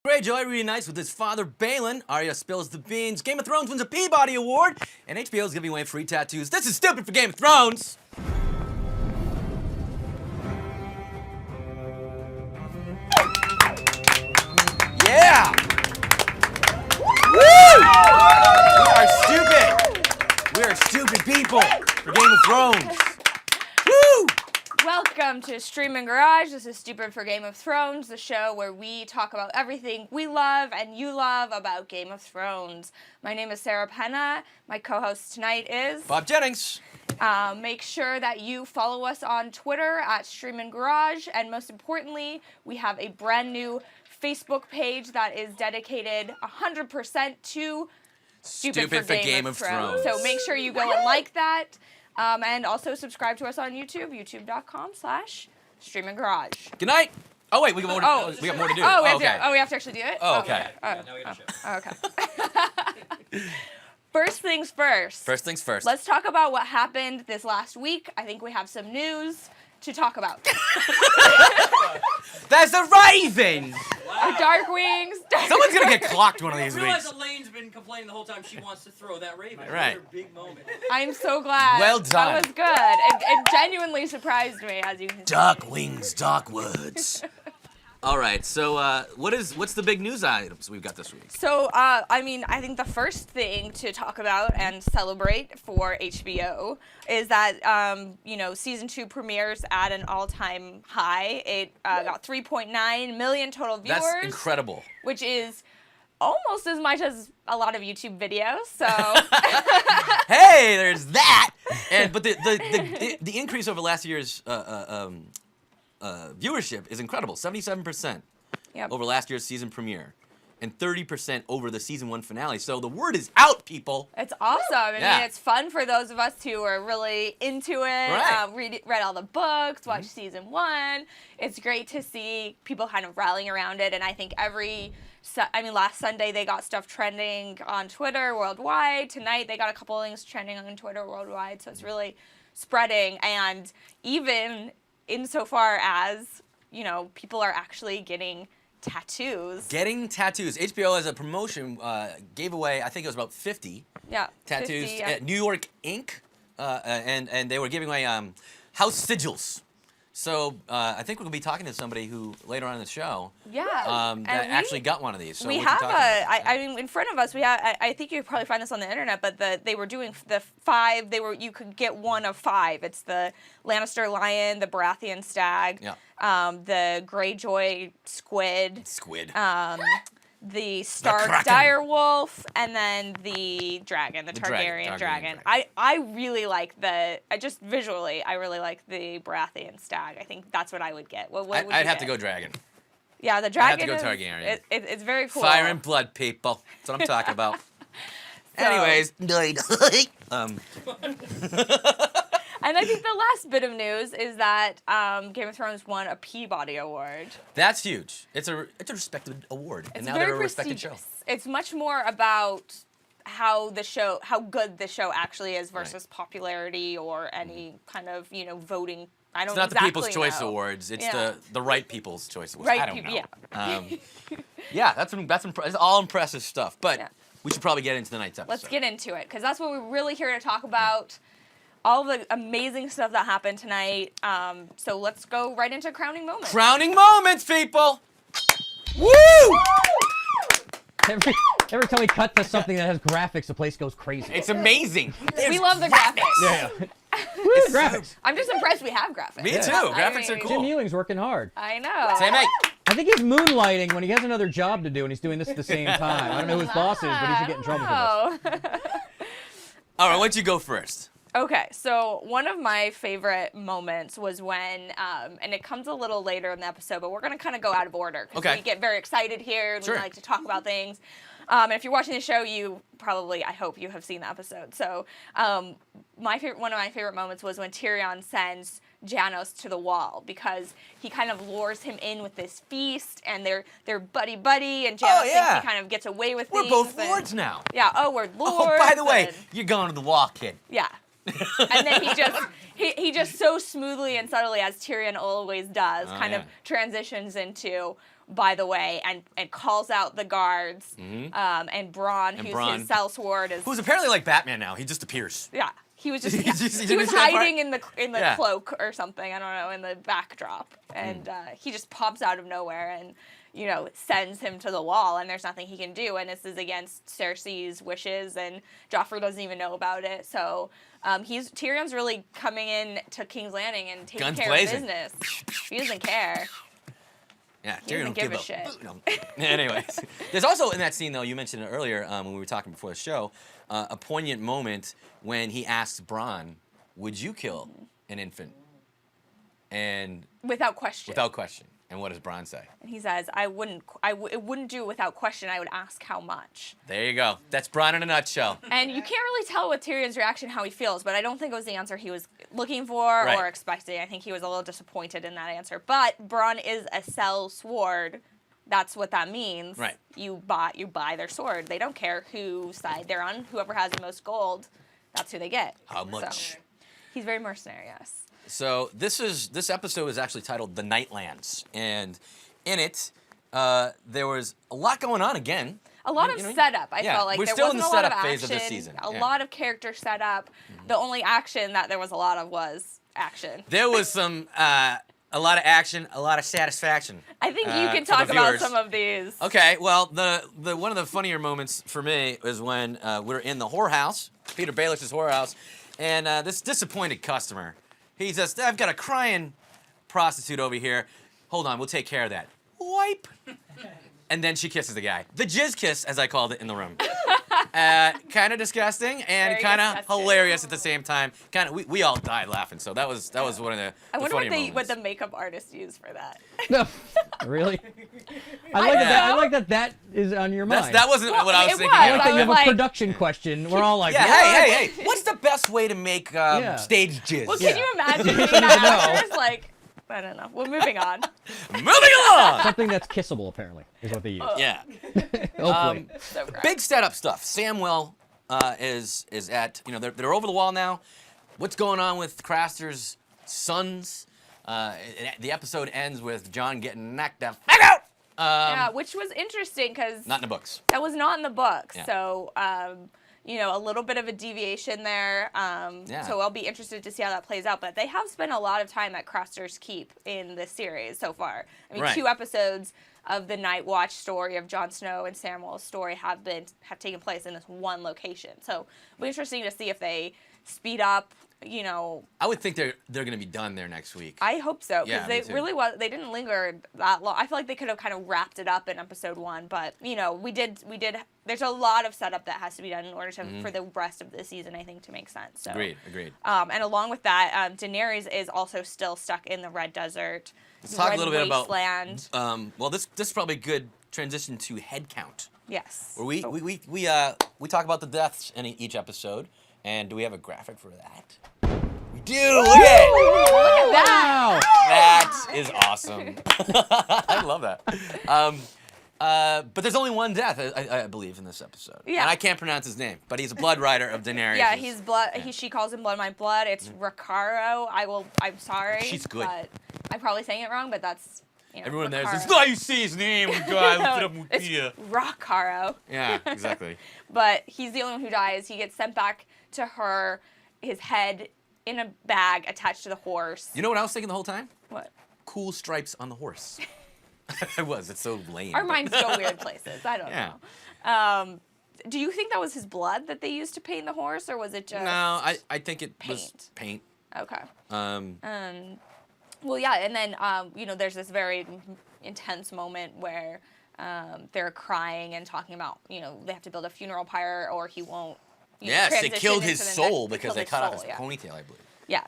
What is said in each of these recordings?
Greyjoy reunites with his father Balin. Arya spills the beans. Game of Thrones wins a Peabody Award. And HBO is giving away free tattoos. This is stupid for Game of Thrones. Yeah! Woo! We are stupid. We are stupid people for Game of Thrones. Woo! Welcome to Streamin Garage. This is Stupid for Game of Thrones, the show where we talk about everything we love and you love about Game of Thrones. My name is Sarah Penna. My co-host tonight is Bobjenz. Make sure that you follow us on Twitter at Streamin Garage, and most importantly, we have a brand new Facebook page that is dedicated 100% to Stupid for Game of Thrones. So make sure you go and like that. And also subscribe to us on YouTube, youtube.com/Streamin Garage. Good night. Oh wait, we got more to, we got more to do. Oh, we okay. have to actually do it? Oh, okay. Yeah, now we got a show. Okay. First things first. First things first. Let's talk about what happened this last week. I think we have some news to talk about. There's a raven! Wow. Dark Wings. Someone's gonna get clocked one of these I realize weeks. Elaine's been complaining the whole time she wants to throw that raven. Right. It's her big moment. I'm so glad. Well done. That was good. It genuinely surprised me, as you can see. Dark Wings, Dark Woods. All right, so what's the big news items we've got this week? So, I think the first thing to talk about and celebrate for HBO is that, season 2 premieres at an all-time high. It got 3.9 million total viewers. That's incredible. Which is almost as much as a lot of YouTube videos, so. Hey, there's that! But the increase over last year's viewership is incredible. 77% over last year's season premiere, and 30% over the season 1 finale. So the word is out, people. It's awesome. I mean, it's fun for those of us who are really into it. Right. Read all the books, watch season 1. It's great to see people kind of rallying around it, and I think last Sunday they got stuff trending on Twitter worldwide. Tonight they got a couple of things trending on Twitter worldwide. So it's really spreading, and even insofar as, people are actually getting tattoos. Getting tattoos. HBO, as a promotion, gave away, I think it was about 50 tattoos 50, at New York Ink, and they were giving away house sigils. So I think we're going to be talking to somebody who, later on in the show, that actually got one of these. So we have in front of us, I think you could probably find this on the internet, but they were doing the 5, you could get one of 5. It's the Lannister lion, the Baratheon stag, the Greyjoy squid. The Stark dire wolf, and then the dragon, the Targaryen dragon. I really like visually, I really like the Baratheon stag. I think that's what I would get. What would I'd you have to get? go dragon. Yeah, the dragon. I'd have to go Targaryen. It's very cool. Fire and blood, people. That's what I'm talking about. Anyways. And I think the last bit of news is that Game of Thrones won a Peabody Award. That's huge. It's a respected award, and now they're a respected show. It's much more about how good the show actually is versus popularity or any kind of voting. I don't. It's not exactly the People's Choice know. Awards. It's the right People's Choice Awards. Right I don't know. Yeah. That's all impressive stuff. But we should probably get into tonight's episode. Let's get into it, because that's what we're really here to talk about. All the amazing stuff that happened tonight. So let's go right into crowning moments. Crowning moments, people! Woo! Every time we cut to something that has graphics, the place goes crazy. It's amazing. We love the graphics. Yeah. Woo, graphics. I'm just impressed we have graphics. Me too. Graphics are cool. Jim Ewing's working hard. I know. Same mate. I think he's moonlighting when he has another job to do, and he's doing this at the same time. I don't know who his boss is, but he should get in trouble for this. All right, why don't you go first? Okay, so one of my favorite moments was when, and it comes a little later in the episode, but we're going to kind of go out of order, because we get very excited here, and we like to talk about things. And if you're watching the show, I hope you have seen the episode. So one of my favorite moments was when Tyrion sends Janos to the wall, because he kind of lures him in with this feast, and they're buddy, and Janos thinks he kind of gets away with things. We're both lords now. Yeah, we're lords. Oh, by the way, you're going to the wall, kid. Yeah. And then he just so smoothly and subtly, as Tyrion always does, kind of transitions into by the way, and calls out the guards. And Bronn, who's his sellsword, who's apparently like Batman now. He just appears. Yeah, he was just he was hiding in the cloak or something. I don't know, in the backdrop, and he just pops out of nowhere and sends him to the wall, and there's nothing he can do, and this is against Cersei's wishes, and Joffrey doesn't even know about it. So Tyrion's really coming in to King's Landing and taking care of business. He doesn't care. Yeah, he doesn't give a shit. No. Anyways, there's also in that scene though, you mentioned it earlier when we were talking before the show, a poignant moment when he asks Bronn, "Would you kill an infant?" And without question. Without question. And what does Bronn say? And he says, it wouldn't do it without question. I would ask how much. There you go. That's Bronn in a nutshell. And you can't really tell with Tyrion's reaction how he feels, but I don't think it was the answer he was looking for or expecting. I think he was a little disappointed in that answer. But Bronn is a sellsword. That's what that means. Right. You buy their sword. They don't care whose side they're on. Whoever has the most gold, that's who they get. How much? So, he's very mercenary, yes. So this episode is actually titled "The Nightlands," and in it there was a lot going on again. A lot of setup. I felt like there wasn't a lot of action. Phase of this season. A lot of character setup. The only action that there was a lot of was action. There was some a lot of action, a lot of satisfaction. I think you can talk about some of these. Okay, well, the one of the funnier moments for me is when we're in the whorehouse, Peter Baelish's whorehouse, and this disappointed customer. He says, "I've got a crying prostitute over here. Hold on, we'll take care of that." Wipe. And then she kisses the guy. The jizz kiss, as I called it in the room. Kind of disgusting and kind of hilarious at the same time. Kind of, we all died laughing. So that was one of the I wonder funnier moments. what the makeup artist used for that. No, really? I like that is on your mind. That wasn't what I was thinking. I like that you have a production question. We're all like, hey, what's the best way to make stage jizz? Well, can you imagine being that actors? Like, I don't know. We're moving on. Moving along! Something that's kissable, apparently, is what they use. Yeah. Hopefully. So big setup stuff. Samwell is at, they're over the wall now. What's going on with Craster's sons? The episode ends with Jon getting knocked the fuck out! Yeah, which was interesting because... Not in the books. That was not in the books. Yeah. So, a little bit of a deviation there. So I'll be interested to see how that plays out. But they have spent a lot of time at Craster's Keep in this series so far. I mean, 2 episodes of the Night Watch story of Jon Snow and Samwell's story have taken place in this one location. So it'll be interesting to see if they speed up. I would think they're going to be done there next week. I hope so, because they didn't linger that long. I feel like they could have kind of wrapped it up in episode 1, but we did. There's a lot of setup that has to be done in order for the rest of the season, I think, to make sense. So, Agreed. And along with that, Daenerys is also still stuck in the Red Desert. Let's talk a little bit about wasteland. This is probably a good transition to head count. Yes. Where we talk about the deaths in each episode, and do we have a graphic for that? We do. Look at it. Look at that. That is awesome. I love that. But there's only one death, I believe, in this episode. Yeah. And I can't pronounce his name, but he's a blood rider of Daenerys. Yeah, he's blood. She calls him Blood My Blood. It's Rakaro. I'm sorry. She's good. But I'm probably saying it wrong, but that's. Everyone there says, "No, you see his name." It's Rakaro. Yeah, exactly. But he's the only one who dies. He gets sent back to her, his head in a bag attached to the horse. You know what I was thinking the whole time? What? Cool stripes on the horse. It's so lame. Our minds go weird places. I don't know. Do you think that was his blood that they used to paint the horse, or was it just... No, I think it was paint. Okay. Well, yeah, and then, there's this very intense moment where they're crying and talking about, they have to build a funeral pyre or he won't. Yes, they killed his soul because they cut off his ponytail, I believe. Yeah.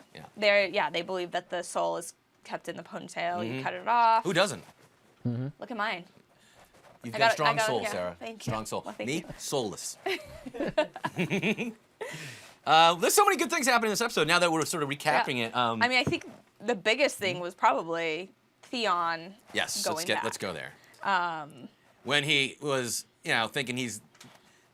They believe that the soul is kept in the ponytail. You cut it off. Who doesn't? Mm-hmm. Look at mine. You've got a strong soul, Sarah. Thank you. Strong soul. Well, Me, soulless. There's so many good things happening in this episode. Now that we're sort of recapping it. I think the biggest thing was probably Theon. Yes, let's go there. When he was, thinking he's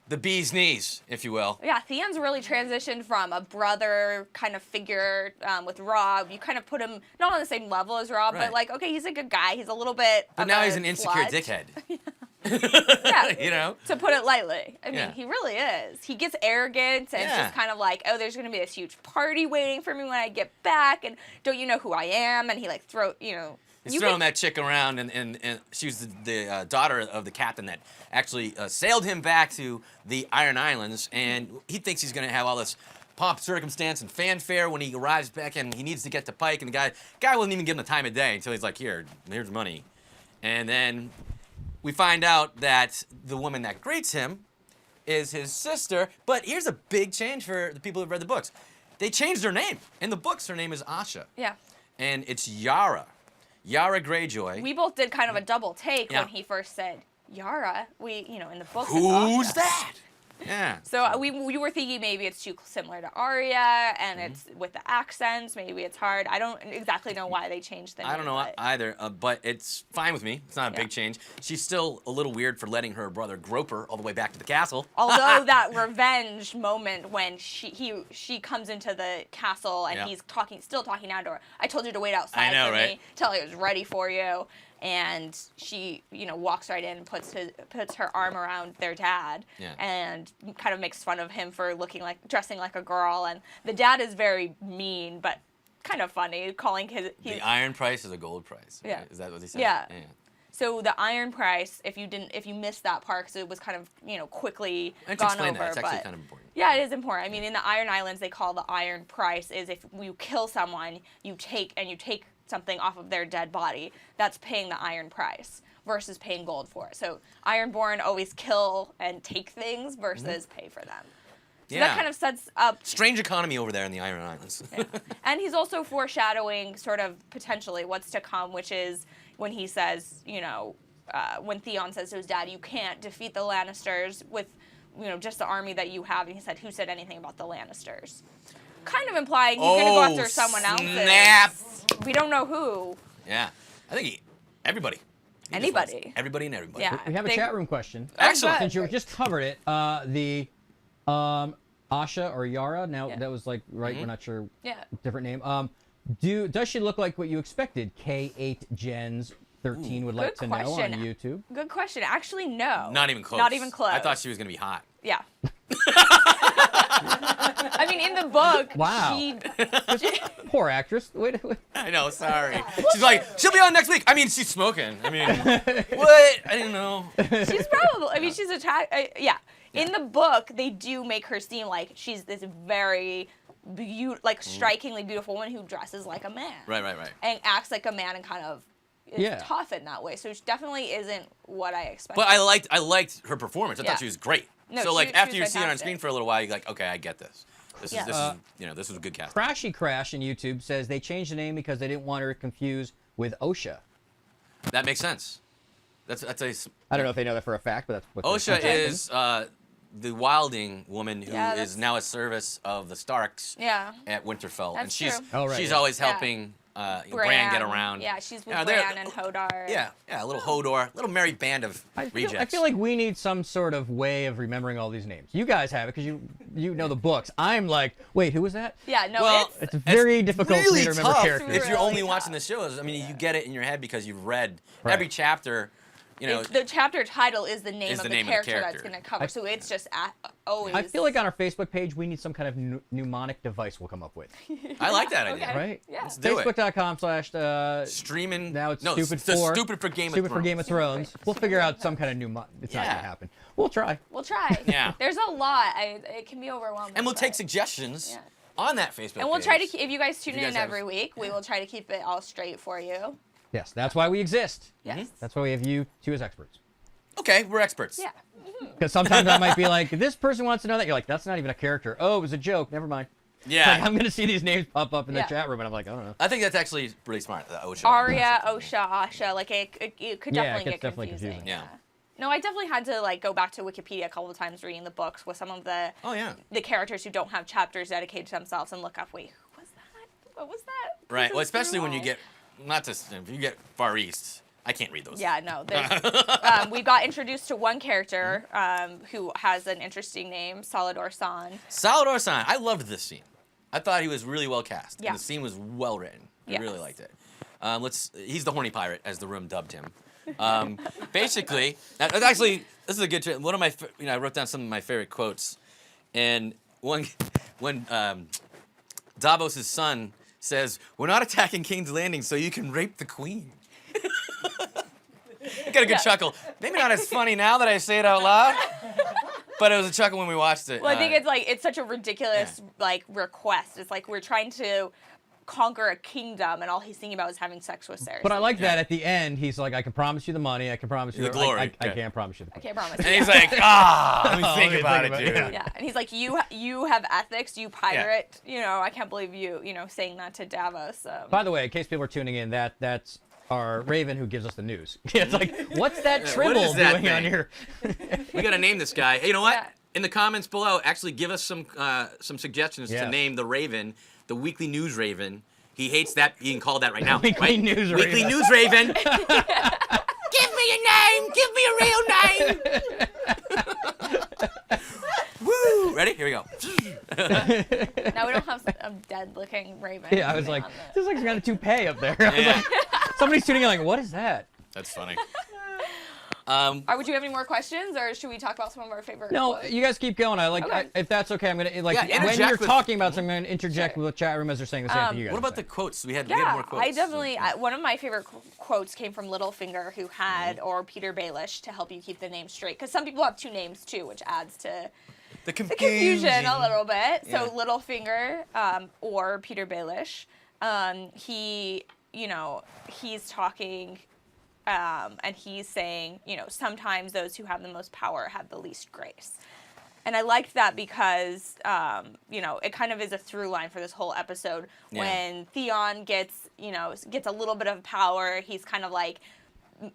the bee's knees, if you will. Yeah, Theon's really transitioned from a brother kind of figure with Robb. You kind of put him not on the same level as Robb, Right. but like, okay, he's a good guy. He's a little bit. But of now a he's an insecure slut. dickhead. Yeah, You know? to put it lightly. I mean, Yeah. he really is. He gets arrogant and Yeah. just kind of like, oh, there's gonna be this huge party waiting for me when I get back, and don't you know who I am? And he like He's throwing that chick around, and she was the daughter of the captain that actually sailed him back to the Iron Islands, and he thinks he's going to have all this pomp, circumstance, and fanfare when he arrives back, and he needs to get to Pike, and the guy wasn't even giving the time of day until he's like, here's money. And then we find out that the woman that greets him is his sister, but here's a big change for the people who've read the books. They changed her name. In the books, her name is Asha. Yeah. And it's Yara. Yara Greyjoy. We both did kind of a double take Yeah. when he first said Yara. In the books. it's Who's Asha. that? Yeah. So we were thinking maybe it's too similar to Arya, and it's with the accents. Maybe it's hard. I don't exactly know why they changed the name. I don't know but- either, but it's fine with me. It's not a Yeah. big change. She's still a little weird for letting her brother grope her all the way back to the castle. Although that revenge moment when she comes into the castle and Yeah. he's still talking down to her. I told you to wait outside I know, for right? me till I was ready for you. And she, walks right in and puts her arm around their dad, Yeah. and kind of makes fun of him for dressing like a girl. And the dad is very mean, but kind of funny, calling The iron price is a gold price. Right? Yeah. Is that what he said? Yeah. So the iron price, if you missed that part, because it was kind of quickly Why don't you gone explain over, that? It's actually but kind of important. yeah, it is important. I mean, in the Iron Islands, they call the iron price is if you kill someone, you take something off of their dead body. That's paying the iron price versus paying gold for it. So Ironborn always kill and take things versus pay for them. So Yeah. that kind of sets up. Strange economy over there in the Iron Islands. Yeah. And he's also foreshadowing sort of potentially what's to come, which is when he says, when Theon says to his dad, you can't defeat the Lannisters with, just the army that you have. And he said, who said anything about the Lannisters? Kind of implying he's going to go after someone else. Snap! We don't know who. Yeah. I think everybody. He just Anybody. wants everybody and everybody. Yeah. We have a chat room question. Excellent. Since you just covered it, the Asha or Yara. Now that was right. We're not sure. Yeah. Different name. Does she look like what you expected? K8 Gens 13 would like Good to know on question. YouTube. Good question. Actually, no. Not even close. Not even close. I thought she was going to be hot. Yeah. I mean, in the book, Wow. Poor actress. Wait. I know, sorry. She's like, she'll be on next week. I mean, she's smoking. I mean, what? I didn't know. she's probably. I mean, she's yeah. In the book, they do make her seem like she's this very, strikingly beautiful woman who dresses like a man. Right. And acts like a man and kind of is Yeah. tough in that way. So she definitely isn't what I expected. But I liked her performance. I Yeah. thought she was great. No, So she after was you see her on fantastic. screen for a little while, you're like, okay, I get this. This Yeah. is this is a good cast. Crashy Crash in YouTube says they changed the name because they didn't want her confused with OSHA. That makes sense. That's I don't know if they know that for a fact, but that's what OSHA they're is the wilding woman who Yeah, is that's- now a service of the Starks Yeah. at Winterfell, and That's she's true. Oh, right, she's yeah. always Yeah. helping Bran get around. Yeah, she's with Yeah, they're- Bran and Hodor. Yeah, a little Hodor, little merry band of I rejects. feel like we need some sort of way of remembering all these names. You guys have it because you know the books. I'm like, wait, who was that? Yeah, no, Well, It's very difficult for me to remember tough characters. if you're Really only watching the tough. shows. I mean, you get it in your head because you've read Right. every chapter. the chapter title is the name Is of the the name of the character that's character. going to cover. So it's just always. I feel like on our Facebook page we need some kind of mnemonic device we'll come up with. I like that idea. Okay. Right? Yeah. Let's do it. Facebook.com/ Streaming. now it's no, stupid the for stupid for Game Stupid of for Thrones. Game of Thrones. We'll figure out some kind of mnemonic. It's not Yeah. gonna happen. We'll try. We'll try. Yeah. There's a lot. It can be overwhelming. And we'll take but- suggestions Yeah. on that Facebook. And we'll try to. page. If you guys tune you guys in have- every week, we will try to keep it all straight for you. Yes, that's why we exist. Yes. That's why we have you two as experts. Okay, we're experts. Yeah. Because sometimes I might be like, this person wants to know that. You're like, that's not even a character. Oh, it was a joke. Never mind. Yeah. Like, I'm gonna see these names pop up in the Yeah. chat room, and I'm like, I don't know. I think that's actually pretty smart. The OSHA. Arya, Osha, Asha, it could Yeah, definitely it gets get definitely confusing. confusing. Yeah. No, I definitely had to go back to Wikipedia a couple of times reading the books with some of the Oh yeah. the characters who don't have chapters dedicated to themselves and look up. Wait, who was that? What was that? Right. This Well, is especially too when you long. get if you get Far East. I can't read those. Yeah, no. We got introduced to one character who has an interesting name, Salador San. Salador San. I loved this scene. I thought he was really well cast. Yeah. And the scene was well written. I Yes. really liked it. He's the horny pirate, as the room dubbed him. Basically, actually, this is a good. One of my, I wrote down some of my favorite quotes, and when Davos' son says, "We're not attacking King's Landing, so you can rape the queen." I got a good chuckle. Maybe not as funny now that I say it out loud, but it was a chuckle when we watched it. Well, I think it's such a ridiculous request. It's like we're trying to conquer a kingdom, and all he's thinking about is having sex with Sarah. But I like that at the end, he's like, I can promise you the money, I can promise you the glory. I can't promise you the I glory. can't promise. And he's like, let me Let think me about think it, about dude. Yeah, and he's like, you have ethics, you pirate. I can't believe you saying that to Davos. By the way, in case people are tuning in, that's our Raven who gives us the news. It's like, what's that Tribble is that doing on thing? here? We got to name this guy. Hey, you know what? Yeah. In the comments below, actually give us some suggestions Yeah. to name the Raven, the Weekly News Raven. He hates that. You can call that right now. Weekly right? News Weekly Raven. News Raven. Give me a name. Give me a real name. Woo! Ready? Here we go. Now we don't have a dead-looking raven. Yeah, I was like, on this. this looks like he's got a toupee up there. I was Yeah. like, somebody's tuning in like, what is that? That's funny. Would you have any more questions, or should we talk about some of our favorite? No, quotes? you guys keep going. Okay. If that's okay, I'm gonna when interject you're with- talking about something, I'm gonna interject with the chat room as they're saying the same thing you guys. What are about the saying. quotes? We had more Yeah, quotes. I definitely. One of my favorite quotes came from Littlefinger, who had, or Peter Baelish, to help you keep the name straight, because some people have two names too, which adds to the the confusion a little bit. Yeah. So Littlefinger, or Peter Baelish, he's talking. And he's saying, sometimes those who have the most power have the least grace. And I liked that because, it kind of is a through line for this whole episode. Yeah. When Theon gets a little bit of power, he's kind of like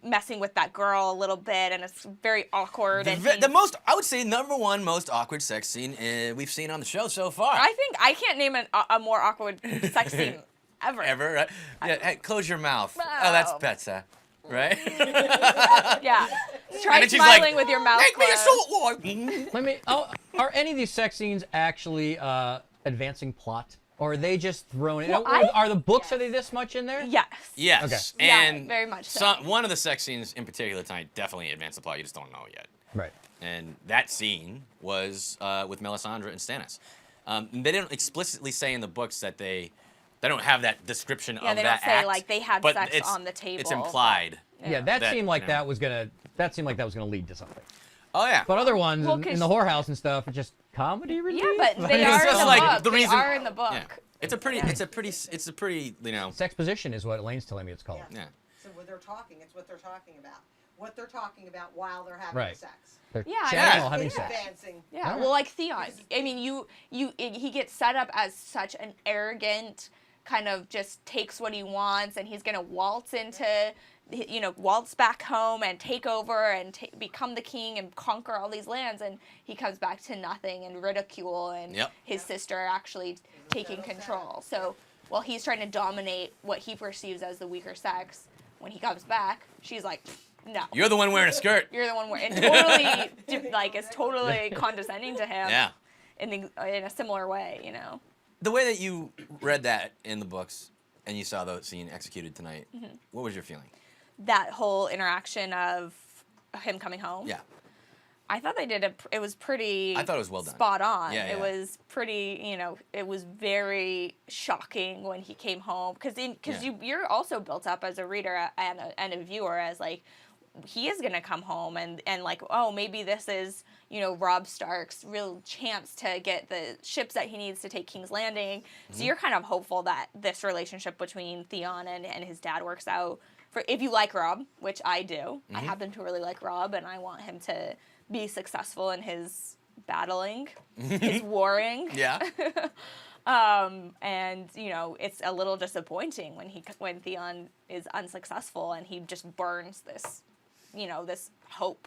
messing with that girl a little bit, and it's very awkward. The most, I would say, #1 most awkward sex scene we've seen on the show so far. I think I can't name a more awkward sex scene ever. Ever, right? Yeah, hey, close your mouth. Oh, that's Oh. Betsa, right? Yeah. Try And then she's smiling like, with your mouth Make me a closed. salt war. Let me. Are any of these sex scenes actually advancing plot, or are they just thrown in? Well, Are the books? Are they this much in there? Yes. Yes, Okay. Yeah, and very much so. one of the sex scenes in particular tonight definitely advanced the plot. You just don't know yet. Right. And that scene was with Melisandre and Stannis. They didn't explicitly say in the books that they don't have that description Yeah, of they that don't say act, like they had but sex it's- on the table. It's implied. Yeah, that That, seemed like you know. that was gonna. That seemed like that was gonna lead to something. Oh yeah. But other ones Well, in 'cause- the whorehouse and stuff are just comedy relief. Yeah, but they It's are in just the like book. the reason- They are in the book. Yeah. It's a pretty, Sexposition is what Elaine's telling me it's called. Yeah. So when they're talking, it's what they're talking about. What they're talking about while they're having Right. sex. They're Yeah, chatting yeah. while having It's sex. advancing. Yeah, Alright. well, like Theon. I mean, he gets set up as such an arrogant kind of just takes what he wants, and he's gonna waltz back home and take over and become the king and conquer all these lands, and he comes back to nothing and ridicule and Yep. his sister actually taking control. So while he's trying to dominate what he perceives as the weaker sex, when he comes back, she's like, no. You're the one wearing a skirt. You're the one where it totally is totally condescending to him. Yeah. In a similar way, The way that you read that in the books and you saw the scene executed tonight, Mm-hmm. what was your feeling? That whole interaction of him coming home. Yeah. I thought they did it was pretty. I thought it was well done. Spot on. Yeah, It yeah. was pretty. It was very shocking when he came home because Yeah. you're also built up as a reader and a viewer as like. He is gonna come home and like, oh, maybe this is Robb Stark's real chance to get the ships that he needs to take King's Landing. So you're kind of hopeful that this relationship between Theon and his dad works out. For if you like Robb, which I do, I happen to really like Robb, and I want him to be successful in his battling, his warring. Yeah. And it's a little disappointing when Theon is unsuccessful and he just burns this. This hope,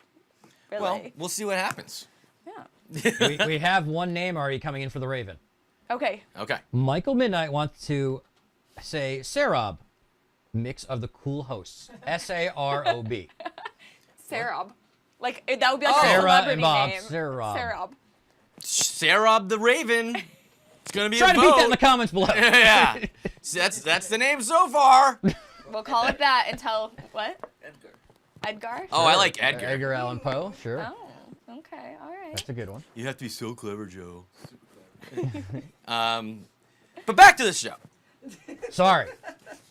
really. Well, we'll see what happens. Yeah. we have one name already coming in for the Raven. Okay. Okay. Michael Midnight wants to say Sarah. mix of the cool hosts. S-A-R-O-B. Sarob. Like, that would be like a Sarah celebrity and Bob. name. Sarob. Sarob. Sarah the Raven. It's gonna be Try a to vote. beat that in the comments below. Yeah. So that's the name so far. We'll call it that until, what? Edgar. Edgar? Oh, I like Edgar. Edgar Allan Poe, sure. Oh, okay, all right. That's a good one. You have to be so clever, Joe. But back to the show. Sorry.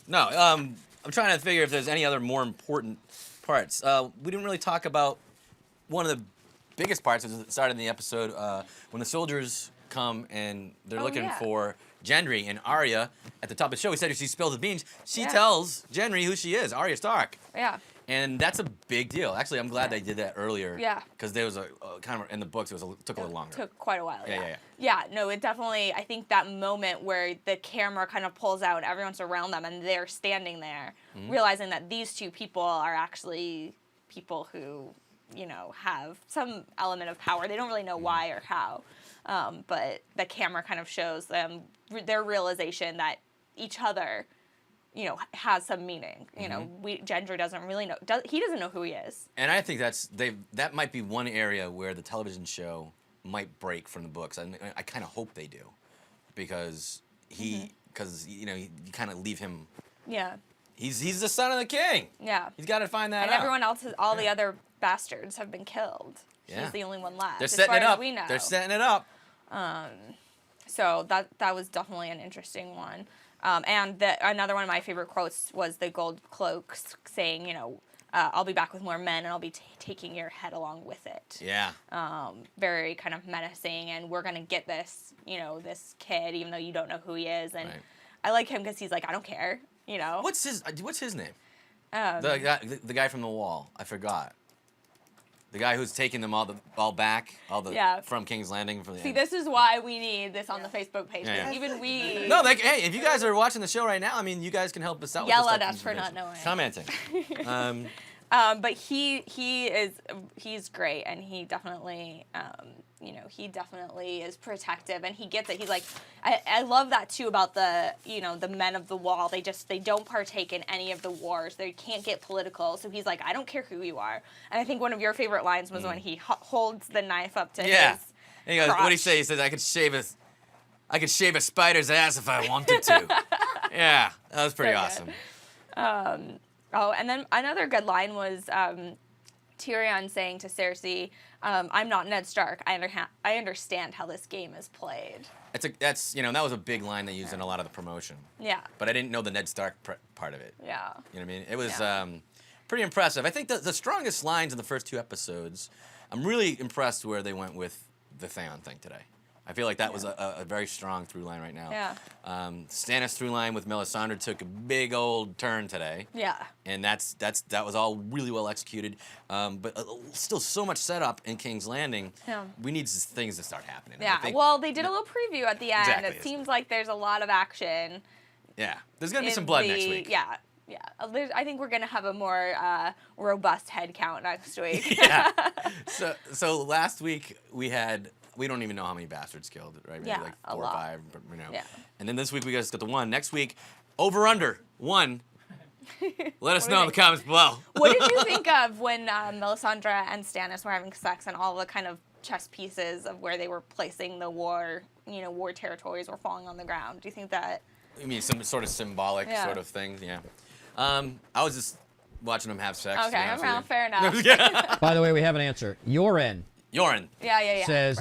No, I'm trying to figure if there's any other more important parts. We didn't really talk about one of the biggest parts at the start of the episode when the soldiers come and they're looking for Gendry and Arya at the top of the show. We said if she spills the beans, she tells Gendry who she is, Arya Stark. Yeah. And that's a big deal. Actually, I'm glad they did that earlier. Yeah. Because there was a kind of in the books, took a little longer. Took quite a while. Yeah. Yeah, no, it definitely, I think that moment where the camera kind of pulls out and everyone's around them and they're standing there, realizing that these two people are actually people who, you know, have some element of power. They don't really know why or how, but the camera kind of shows them their realization that each other, you know, has some meaning. You know, Gendry doesn't really know. He doesn't know who he is. And I think that might be one area where the television show might break from the books. I kind of hope they do, because you kind of leave him. Yeah. He's the son of the king. Yeah. He's got to find that And out. everyone else, the other bastards have been killed. Yeah. He's the only one left. They're as setting far it as up. we know. They're setting it up. So that was definitely an interesting one. And another one of my favorite quotes was the gold cloak saying, you know, I'll be back with more men and I'll be taking your head along with it. Yeah. Very kind of menacing, and we're going to get this, you know, this kid, even though you don't know who he is. And I like him because he's like, I don't care, you know. What's his name? The guy from the wall. I forgot. The guy who's taking them all back, from King's Landing. See, this is why we need this on the Facebook page. Yeah. Even we... No, hey, if you guys are watching the show right now, I mean, you guys can help us out. Yell with at this us for not knowing. Commenting. But he's great, and he definitely, you know, he definitely is protective, and he gets it. He's like, I love that too about the, you know, the men of the wall. They don't partake in any of the wars. They can't get political. So he's like, I don't care who you are. And I think one of your favorite lines was when he holds the knife up to his And he goes, crotch. what do he say? He says, I could shave a spider's ass if I wanted to. Yeah, that was pretty awesome. Oh, and then another good line was Tyrion saying to Cersei, "I'm not Ned Stark. I understand how this game is played." That's you know, that was a big line they used in a lot of the promotion. Yeah. But I didn't know the Ned Stark part of it. Yeah. You know what I mean? It was pretty impressive. I think the strongest lines in the first two episodes, I'm really impressed where they went with the Theon thing today. I feel like that was a very strong through line right now. Yeah. Stannis through line with Melisandre took a big old turn today. Yeah. And that was all really well executed. But still so much setup in King's Landing. Yeah. We need things to start happening. Yeah. Well, they did a little preview at the end. Exactly. It seems like there's a lot of action. Yeah. There's going to be some blood next week. Yeah. Yeah, I think we're gonna have a more robust head count next week. Yeah. So last week we don't even know how many bastards killed, right? Maybe like 4 or 5, you know. Yeah. And then this week we just got the 1. Next week, over under 1. Let us know in the comments below. What did you think of when Melisandre and Stannis were having sex and all the kind of chess pieces of where they were placing the war territories were falling on the ground? Do you think that? You mean some sort of symbolic sort of thing? Yeah. I was just watching them have sex. Okay, fair enough. By the way, we have an answer. Yoren Yeah. says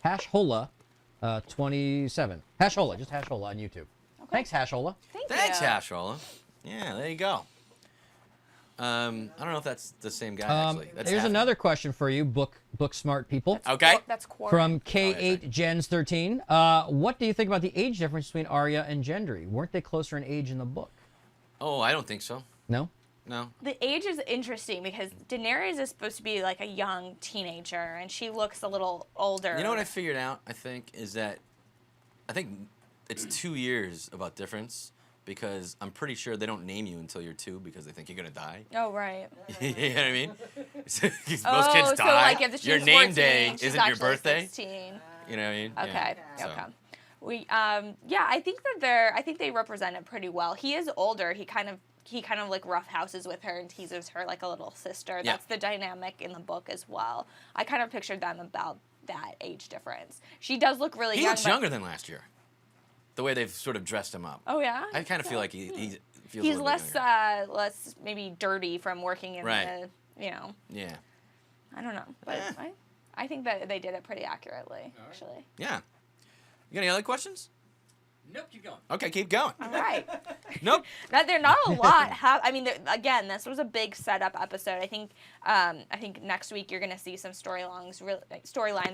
Hashhola 27. Hashhola, just Hashhola on YouTube. Okay. Thanks, Hashhola. Thanks, Hashhola. Yeah, there you go. I don't know if that's the same guy, actually. Here's another question for you, book smart people. Okay. That's Quarren. From K8 Gens 13. What do you think about the age difference between Arya and Gendry? Weren't they closer in age in the book? Oh, I don't think so. No? No. The age is interesting because Daenerys is supposed to be like a young teenager, and she looks a little older. You know what I figured out, I think, is that I think it's 2 years about difference, because I'm pretty sure they don't name you until you're 2 because they think you're going to die. Oh, right. You know what I mean? Most kids so die. like if she's your name 14, day she's isn't your actually birthday. 16. You know what I mean? Okay. Yeah. Okay. I think they represent it pretty well. He is older. He kind of like roughhouses with her and teases her like a little sister. Yeah. That's the dynamic in the book as well. I kind of pictured them about that age difference. She does look really young. He looks younger than last year. The way they've sort of dressed him up. Oh yeah. I kind of feel like he feels. He's a little less bit younger. less maybe dirty from working in Right. the Yeah. I don't know, but I think that they did it pretty accurately actually. Yeah. You got any other questions? Nope, keep going. Okay, keep going. All right. Nope. They're not a lot. I mean, again, this was a big setup episode. I think next week you're gonna see some storylines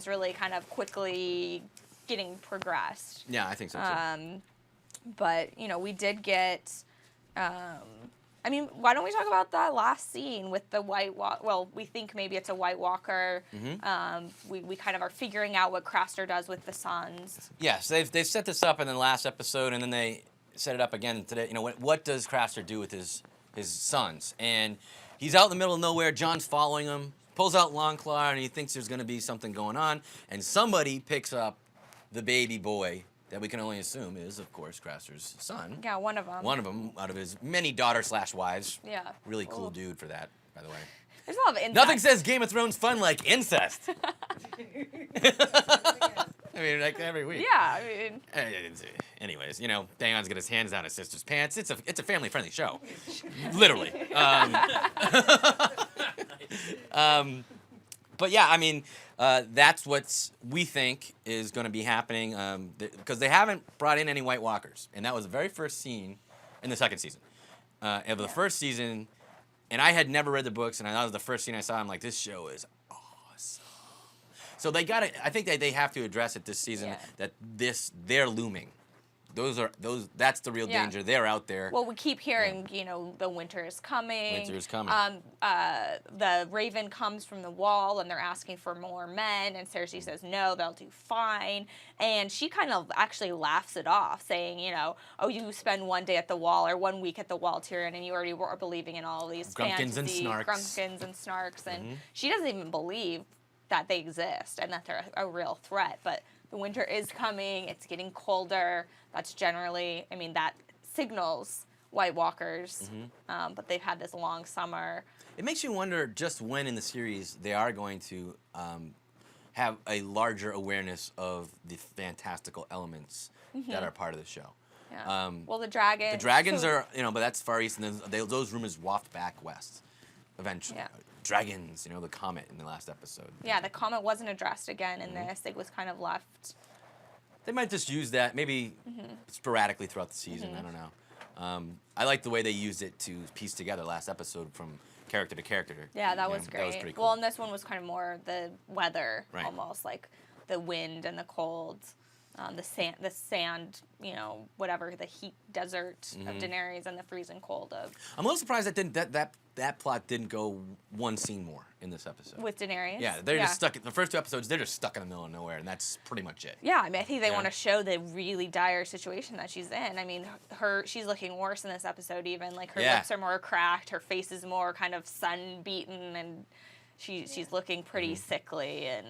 really kind of quickly getting progressed. Yeah, I think so too. But we did get. I mean, why don't we talk about that last scene with the White Walker? Well, we think maybe it's a White Walker. Mm-hmm. We kind of are figuring out what Craster does with the sons. Yes, they've set this up in the last episode, and then they set it up again today. What does Craster do with his sons? And he's out in the middle of nowhere. John's following him, pulls out Longclaw, and he thinks there's going to be something going on. And somebody picks up the baby boy that we can only assume is, of course, Craster's son. Yeah, one of them. One of them out of his many daughters/wives. Yeah. Really cool dude for that, by the way. There's a lot of incest. Nothing says Game of Thrones fun like incest. I mean, like every week. Yeah, I mean. Anyways, Theon's got his hands down his sister's pants. It's a family-friendly show, literally. But yeah, I mean, that's what we think is going to be happening because they haven't brought in any White Walkers, and that was the very first scene in the second season. Of the first season, and I had never read the books, and that was the first scene I saw. I'm like, this show is awesome. So they got to. I think that they have to address it this season that they're looming. That's the real danger. They're out there. Well, we keep hearing, the winter is coming. Winter is coming. The Raven comes from the wall, and they're asking for more men, and Cersei says, no, they'll do fine. And she kind of actually laughs it off, saying, you spend one day at the wall, or 1 week at the wall, Tyrion, and you already were believing in all these Grumpkins and snarks. Grumpkins and snarks. And she doesn't even believe that they exist and that they're a real threat. But the winter is coming. It's getting colder. That's generally, that signals White Walkers. But they've had this long summer. It makes you wonder just when in the series they are going to have a larger awareness of the fantastical elements that are part of the show. Yeah. Well, the dragons. The dragons are, but that's Far East, and those rumors waft back west eventually. Yeah. Dragons, the comet in the last episode. Yeah, the comet wasn't addressed again in this. It was kind of left. They might just use that maybe sporadically throughout the season. I don't know. I like the way they used it to piece together last episode from character to character. Yeah, that was great. That was pretty cool. Well, and this one was kind of more the weather, Right. almost like the wind and the cold, the sand, whatever, the heat desert of Daenerys and the freezing cold of. I'm a little surprised that plot didn't go one scene more in this episode. With Daenerys. Yeah, they're just stuck. The first two episodes, they're just stuck in the middle of nowhere, and that's pretty much it. Yeah, I think they want to show the really dire situation that she's in. She's looking worse in this episode even. Like, her lips are more cracked, her face is more kind of sun-beaten, and she's looking pretty sickly, and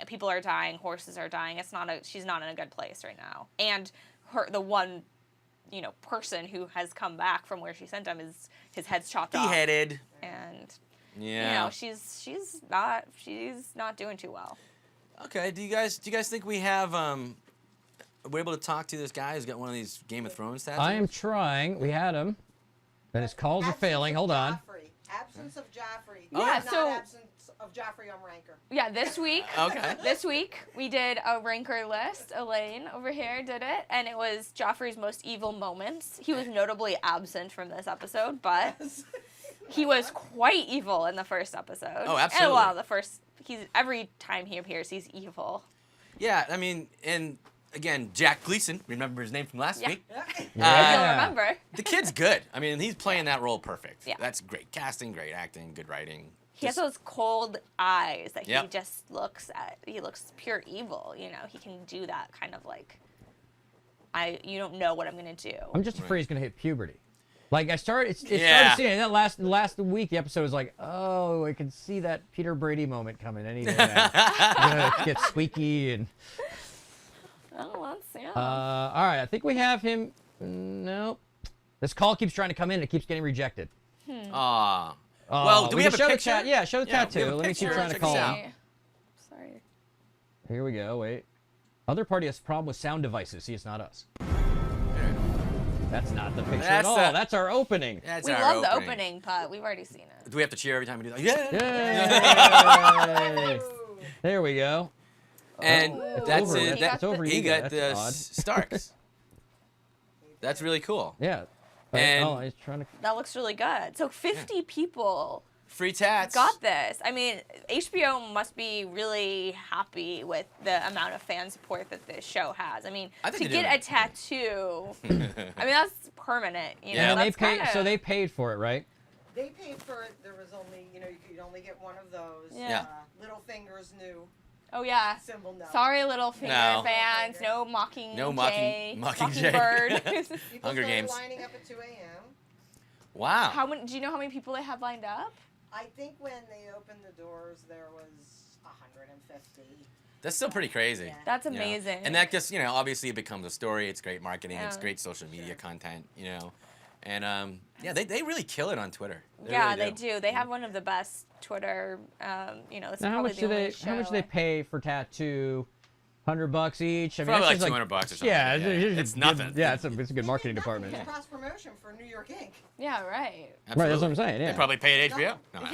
people are dying, horses are dying. She's not in a good place right now. And the one, person who has come back from where she sent him is his head's chopped off. Beheaded. And she's not doing too well. Okay, do you guys think we have we're able to talk to this guy who's got one of these Game of Thrones tattoos? I am trying. We had him, but his calls are failing. Hold on. Absence of Joffrey. Yeah, so absence of Joffrey on Ranker. Yeah, this week. Okay. This week we did a ranker list. Elaine over here did it, and it was Joffrey's most evil moments. He was notably absent from this episode, but he was quite evil in the first episode. Oh, absolutely. And every time he appears, he's evil. Yeah, and again, Jack Gleason, remember his name from last week? You'll remember. The kid's good. He's playing that role perfect. Yeah. That's great casting, great acting, good writing. He has those cold eyes that Yep. he just looks at. He looks pure evil. He can do that kind of like, you don't know what I'm gonna do. I'm just afraid he's gonna hit puberty. Like it started seeing it. That last week, the episode was like, oh, I can see that Peter Brady moment coming any day now. Gonna get squeaky and. Well, let's Yeah. All right, I think we have him. Nope. This call keeps trying to come in. It keeps getting rejected. Aw. Well, do we have a show picture? Yeah, show the Yeah, we have tattoo. a Let me keep picture. trying to Check call this him. out. Sorry. Here we go. Wait. Other party has a problem with sound devices. See, it's not us. That's not the picture That's at all. the- That's our opening. That's We our love the opening, but we've already seen it. Do we have to cheer every time we do that? Yeah. Yay! There we go. And It's that's over. it. It's over. He You got That's the odd. Starks. That's really cool. Yeah. And- oh, he's trying to. That looks really good. So 50 people Free tats. got this. I mean, HBO must be really happy with the amount of fan support that this show has. I mean, I think to they're get doing a tattoo, I mean, that's permanent. You know, Yeah. And they that's paid. kinda, So they paid for it, right? They paid for it. There was only, you could only get one of those. Yeah. Little Fingers new Oh yeah. symbol. No. Sorry, Littlefinger No. fans. No mocking. No Jay, Mockingjay. Mockingbird. People Hunger started Games. lining up at 2 a.m. Wow. How many? Do you know how many people they have lined up? I think when they opened the doors, there was 150. That's still pretty crazy. Yeah. That's you know. amazing. And that just, obviously it becomes a story. It's great marketing. It's Yeah. great social media content, And they really kill it on Twitter. Yeah, really they do. They have one of the best Twitter. This is Now, probably how much the do only they? show. How much do they pay for tattoo? $100 each. I mean, Probably that's like just $200 or something. Yeah, It's it's nothing. Good, yeah, it's a good marketing They did nothing. department. It's cross promotion for New York Inc. Yeah, right. Right, that's what I'm Absolutely. saying. Yeah, They probably paid HBO. No, no.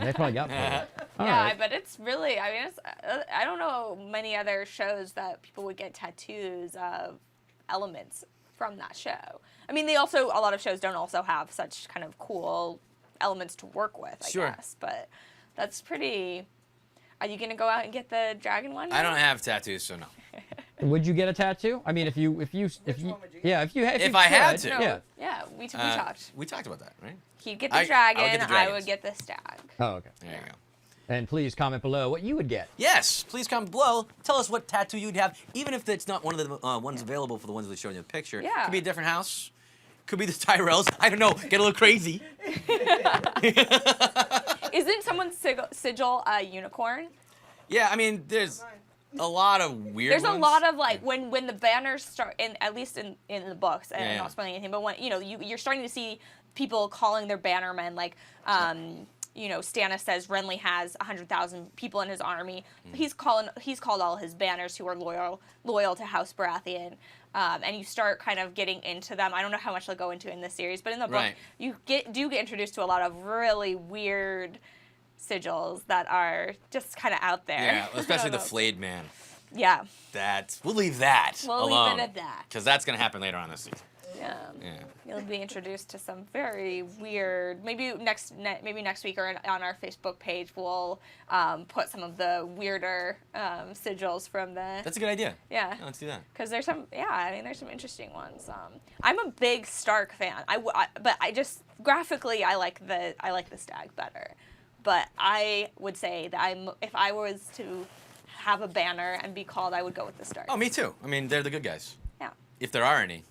They probably got. All Yeah, right. but it's really. I mean, I don't know many other shows that people would get tattoos of elements from that show. I mean, a lot of shows don't also have such kind of cool elements to work with, I Sure. guess. But that's pretty. Are you gonna go out and get the dragon one? I don't have tattoos, so no. Would you get a tattoo? I mean, if you, one would you yeah, if you If I had could, to. No, yeah. yeah, we talked. We talked about that, right? He'd get I the would dragon. get the I dragons. would get the stag. Oh, okay. There you go. And please comment below what you would get. Yes, please comment below. Tell us what tattoo you'd have, even if it's not one of the ones available for the ones they showed in the picture. Yeah. Could be a different house. Could be the Tyrells. I don't know. Get a little crazy. Isn't someone's sigil a unicorn? Yeah, I mean, there's a lot of weird There's ones. a lot of like when the banners start at least in the books, and Yeah, I'm yeah. not spoiling anything, but when you're starting to see people calling their bannermen like Stannis says Renly has 100,000 people in his army. He's called all his banners who are loyal to House Baratheon. And you start kind of getting into them. I don't know how much they'll go into in this series, but in the book Right. you do get introduced to a lot of really weird sigils that are just kind of out there. Yeah, especially the I don't know. flayed man. Yeah. We'll leave that We'll alone. leave it at that. Because that's going to happen later on this season. Yeah. Yeah. You'll be introduced to some very weird. Maybe next week or on our Facebook page we'll put some of the weirder sigils from the. That's a good idea. Yeah. Let's do that. Because there's some. Yeah, I mean there's some interesting ones. I'm a big Stark fan. But I just graphically I like the stag better. But I would say that if I was to have a banner and be called, I would go with the Stark. Oh, me too. I mean, they're the good guys. Yeah. If there are any.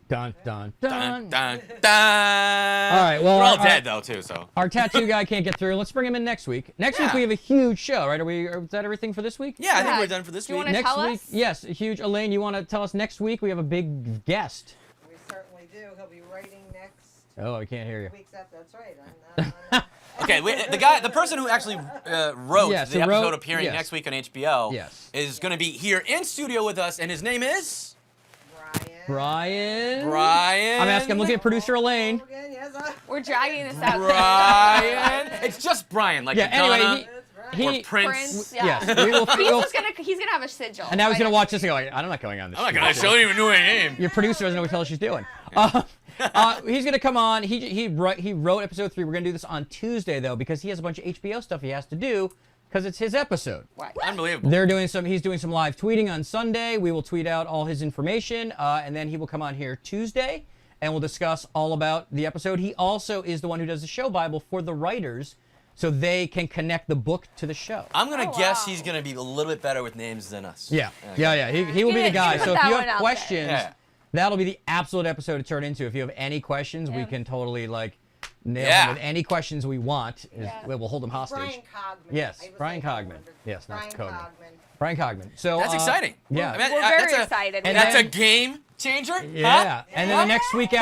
Dun dun Dun, dun. dun, dun. All right, well, We're all our- dead, though, too, so. Our tattoo guy can't get through. Let's bring him in next week. Next week Yeah. we have a huge show, right? Is that everything for this week? Yeah, I think Yeah. we're done for this Do you week. wanna Next tell week, us? yes, a huge. Elaine, you want to tell us next week? We have a big guest. We certainly do. He'll be writing next Oh, I can't hear you. week's episode. That's right. Okay, the person who actually wrote Yes, the who episode wrote- appearing yes. next week on HBO Yes. is going to be here in studio with us, and his name is Brian. Brian. I'm asking. I'm looking at producer Elaine. Again, yes, We're dragging this out. Brian. It's just Brian, like Yeah. Anyway, Madonna that's right. or he. Prince. Prince, yeah. Yes. We will. He's gonna have a sigil. And now he's right gonna next watch to this and go, like, I'm not going on this. I'm not show. gonna. She don't even know her name. Your producer doesn't know what the hell she's doing. He's gonna come on. He wrote episode 3. We're gonna do this on Tuesday though because he has a bunch of HBO stuff he has to do because it's his episode. Right. Unbelievable. He's doing some live tweeting on Sunday. We will tweet out all his information, and then he will come on here Tuesday, and we'll discuss all about the episode. He also is the one who does the show Bible for the writers, so they can connect the book to the show. I'm gonna Oh, guess wow. he's gonna be a little bit better with names than us. Yeah. He will be the Good. guy. Put So if that you one have out questions, there. Yeah. that'll be the absolute episode to turn into. If you have any questions, we Yeah. can totally nail Yeah. him with any questions we want. We'll hold him hostage. Brian Cogman. Yes, I was Brian like, I Cogman. wondered. Yes, not Brian Cogman. Cogman. Brian Cogman. So That's exciting. Yeah. I mean, We're very excited. And That's then- a game changer. Yeah. Huh? And then the next week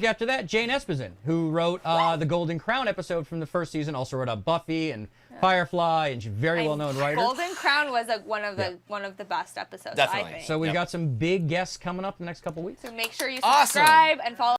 after that, Jane Espenson, who wrote the Golden Crown episode from the first season, also wrote up Buffy and Firefly, and she's a very well-known writer. Golden Crown was one of the best episodes. Definitely. I think. So we've got some big guests coming up in the next couple weeks. So make sure you Awesome. subscribe and follow